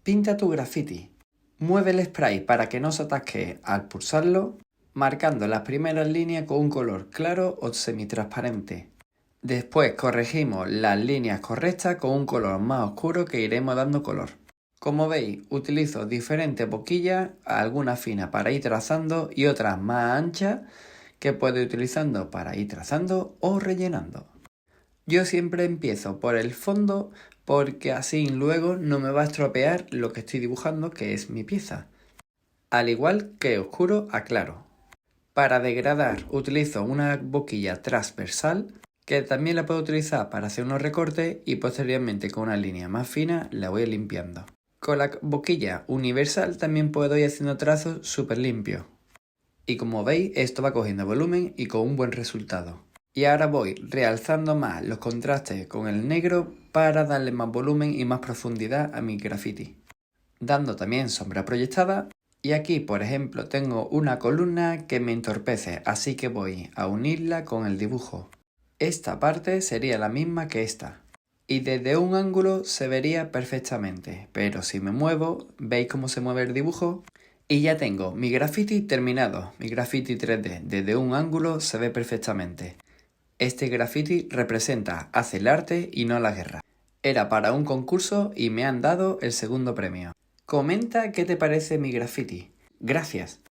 Pinta tu graffiti. Mueve el spray para que no se atasque al pulsarlo, marcando las primeras líneas con un color claro o semitransparente. Después corregimos las líneas correctas con un color más oscuro que iremos dando color. Como veis, utilizo diferentes boquillas, algunas finas para ir trazando y otras más anchas que puedo ir utilizando para ir trazando o rellenando. Yo siempre empiezo por el fondo porque así luego no me va a estropear lo que estoy dibujando, que es mi pieza. Al igual que oscuro a claro. Para degradar utilizo una boquilla transversal que también la puedo utilizar para hacer unos recortes y posteriormente con una línea más fina la voy limpiando. Con la boquilla universal también puedo ir haciendo trazos súper limpios. Y como veis, esto va cogiendo volumen y con un buen resultado. Y ahora voy realzando más los contrastes con el negro para darle más volumen y más profundidad a mi graffiti. Dando también sombra proyectada. Y aquí, por ejemplo, tengo una columna que me entorpece, así que voy a unirla con el dibujo. Esta parte sería la misma que esta. Y desde un ángulo se vería perfectamente, pero si me muevo, ¿veis cómo se mueve el dibujo? Y ya tengo mi graffiti terminado, mi graffiti 3D. Desde un ángulo se ve perfectamente. Este graffiti representa hace el arte y no la guerra. Era para un concurso y me han dado el segundo premio. Comenta qué te parece mi graffiti. Gracias.